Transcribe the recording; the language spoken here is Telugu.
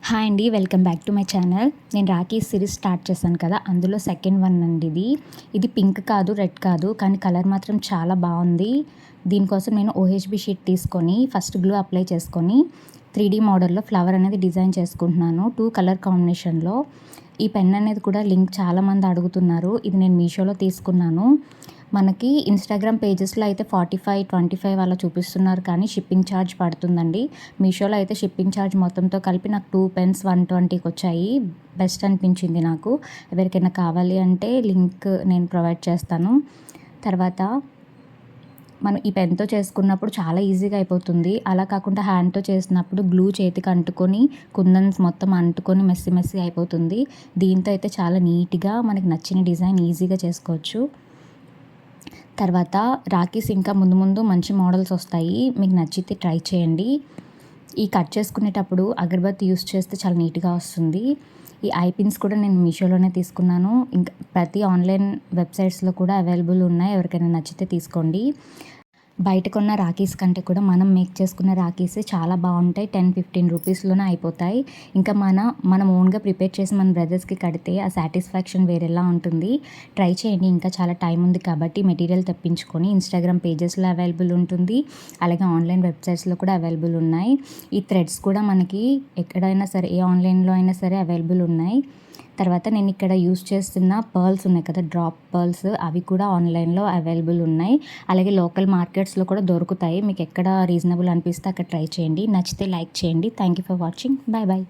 హాయ్ అండి, welcome back to my channel. నేను రాఖీ సిరీస్ స్టార్ట్ చేశాను కదా, అందులో సెకండ్ వన్ అండి ఇది పింక్ కాదు, రెడ్ కాదు, కానీ కలర్ మాత్రం చాలా బాగుంది. దీనికోసం నేను ఓహెచ్బి షీట్ తీసుకొని ఫస్ట్ గ్లూ అప్లై చేసుకొని 3D మోడల్లో ఫ్లవర్ అనేది డిజైన్ చేసుకుంటున్నాను 2 కలర్ కాంబినేషన్లో. ఈ పెన్ అనేది కూడా లింక్ చాలామంది అడుగుతున్నారు. ఇది నేను మీషోలో తీసుకున్నాను. మనకి ఇన్స్టాగ్రామ్ పేజెస్లో అయితే 45-25 అలా చూపిస్తున్నారు, కానీ షిప్పింగ్ ఛార్జ్ పడుతుందండి. మీషోలో అయితే షిప్పింగ్ ఛార్జ్ మొత్తంతో కలిపి నాకు 2 పెన్స్ 120కి వచ్చాయి. బెస్ట్ అనిపించింది నాకు. ఎవరికైనా కావాలి అంటే లింక్ నేను ప్రొవైడ్ చేస్తాను. తర్వాత మనం ఈ పెన్తో చేసుకున్నప్పుడు చాలా ఈజీగా అయిపోతుంది. అలా కాకుండా హ్యాండ్తో చేసినప్పుడు గ్లూ చేతికి అంటుకొని కుందన్స్ మొత్తం అంటుకొని మెస్సి అయిపోతుంది. దీంతో అయితే చాలా నీట్గా మనకి నచ్చిన డిజైన్ ఈజీగా చేసుకోవచ్చు. తర్వాత రాఖీస్ ఇంకా ముందు మంచి మోడల్స్ వస్తాయి, మీకు నచ్చితే ట్రై చేయండి. ఈ కట్ చేసుకునేటప్పుడు అగరబత్తి యూస్ చేస్తే చాలా నీట్గా వస్తుంది. ఈ ఐ పిన్స్ కూడా నేను మీషోలోనే తీసుకున్నాను. ఇంకా ప్రతి ఆన్లైన్ వెబ్సైట్స్లో కూడా అవైలబుల్ ఉన్నాయి, ఎవరికైనా నచ్చితే తీసుకోండి. బయట కొన్న రాఖీస్ కంటే కూడా మనం మేక్ చేసుకున్న రాఖీసే చాలా బాగుంటాయి. 10-15 రూపీస్లోనే అయిపోతాయి. ఇంకా మనం ఓన్గా ప్రిపేర్ చేసి మన బ్రదర్స్కి కడితే ఆ సాటిస్ఫాక్షన్ వేరేలా ఉంటుంది. ట్రై చేయండి. ఇంకా చాలా టైం ఉంది కాబట్టి మెటీరియల్ తెప్పించుకొని ఇన్స్టాగ్రామ్ పేజెస్లో అవైలబుల్ ఉంటుంది, అలాగే ఆన్లైన్ వెబ్సైట్స్లో కూడా అవైలబుల్ ఉన్నాయి. ఈ థ్రెడ్స్ కూడా మనకి ఎక్కడైనా సరే, ఏ ఆన్లైన్లో అయినా సరే అవైలబుల్ ఉన్నాయి. తర్వాత నేను ఇక్కడ యూస్ చేస్తున్న పర్ల్స్ ఉన్నాయి కదా, డ్రాప్ పర్ల్స్, అవి కూడా ఆన్లైన్లో అవైలబుల్ ఉన్నాయి. అలాగే లోకల్ మార్కెట్స్లో కూడా దొరుకుతాయి. మీకు ఎక్కడ రీజనబుల్ అనిపిస్తే అక్కడ ట్రై చేయండి. నచ్చితే లైక్ చేయండి. Thank you for watching. Bye bye.